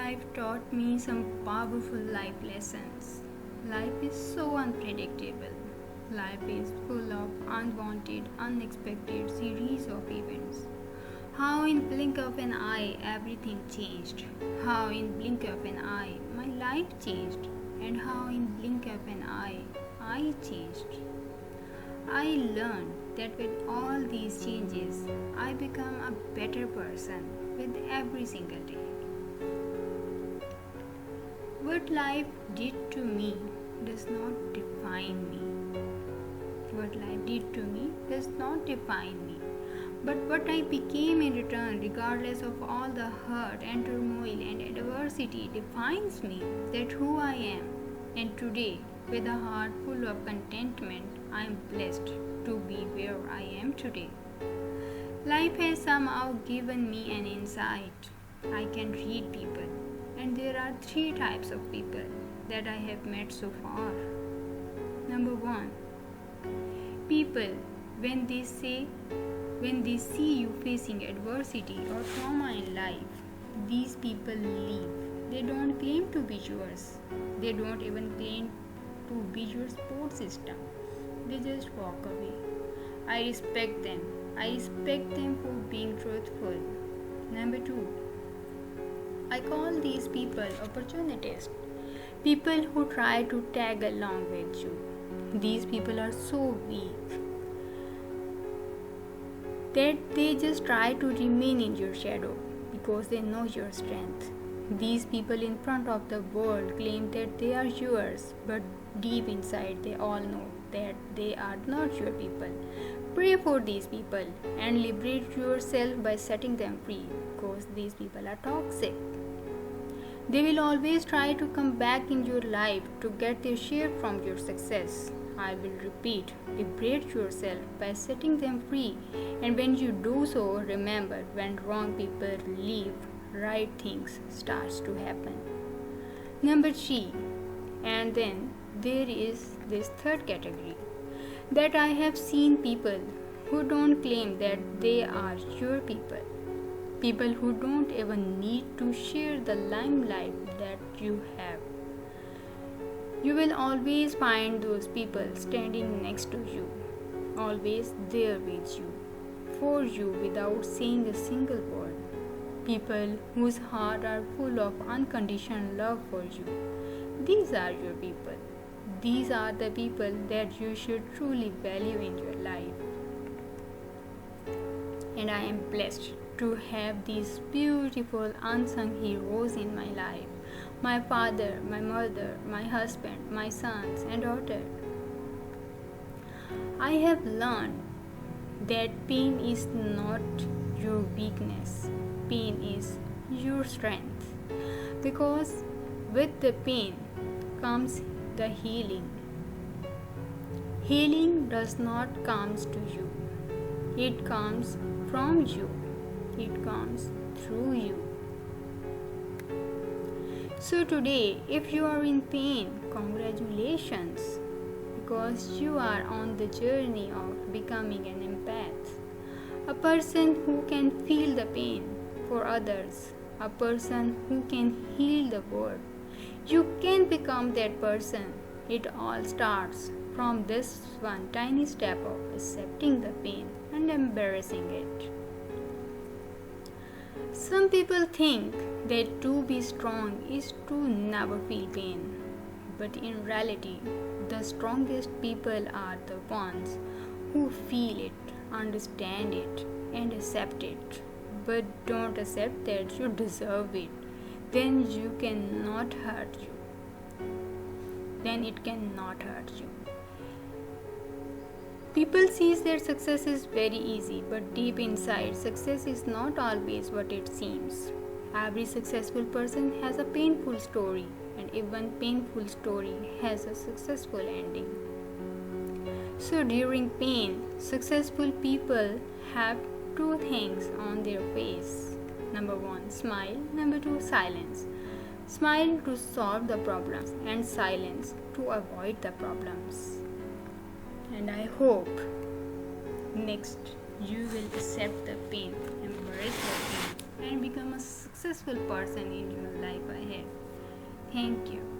life taught me some powerful life lessons. Life is so unpredictable. Life is full of unwanted, unexpected series of events. How in blink of an eye everything changed. How in blink of an eye my life changed. And how in blink of an eye I changed. I learned that with all these changes, I become a better person with every single day. What life did to me does not define me. What life did to me does not define me. But what I became in return, regardless of all the hurt and turmoil and adversity, defines me, that who I am. And today, with a heart full of contentment, I am blessed to be where I am today. Life has somehow given me an insight. I can read people, and there are 3 types of people that I have met so far. Number 1, people when they see you facing adversity or trauma in life, these people leave. They don't claim to be yours. They don't even claim to be your support system. They just walk away. I respect them. I respect them for being truthful. Number 2, I call these people opportunists. People who try to tag along with you. These people are so weak that they just try to remain in your shadow because they know your strength. These people in front of the world claim that they are yours, but deep inside they all know that they are not your people. Pray for these people and liberate yourself by setting them free, because these people are toxic. They will always try to come back in your life to get their share from your success. I will repeat, liberate yourself by setting them free, and when you do so, remember, when wrong people leave, right things starts to happen. Number 3, and then there is this third category, that I have seen people who don't claim that they are your people. People who don't even need to share the limelight that you have. You will always find those people standing next to you, always there with you, for you without saying a single word. People whose hearts are full of unconditional love for you. These are your people. These are the people that you should truly value in your life. And I am blessed to have these beautiful unsung heroes in my life. My father, my mother, my husband, my sons and daughter. I have learned that pain is not your weakness. Pain is your strength. Because with the pain comes the healing. Healing does not come to you. It comes from you. It comes through you. So today, if you are in pain, congratulations, because you are on the journey of becoming an empath, a person who can feel the pain for others, a person who can heal the world. You can become that person. It all starts from this one tiny step of accepting the pain and embarrassing it. Some people think that to be strong is to never feel pain. But in reality, the strongest people are the ones who feel it, understand it, and accept it. But don't accept that you deserve it. Then you cannot hurt you. Then it cannot hurt you. People see that success is very easy, but deep inside, success is not always what it seems. Every successful person has a painful story, and even painful story has a successful ending. So during pain, successful people have 2 things on their face. Number 1, smile. Number 2, silence. Smile to solve the problems and silence to avoid the problems. And I hope next you will accept the pain, embrace the pain, and become a successful person in your life ahead. Thank you.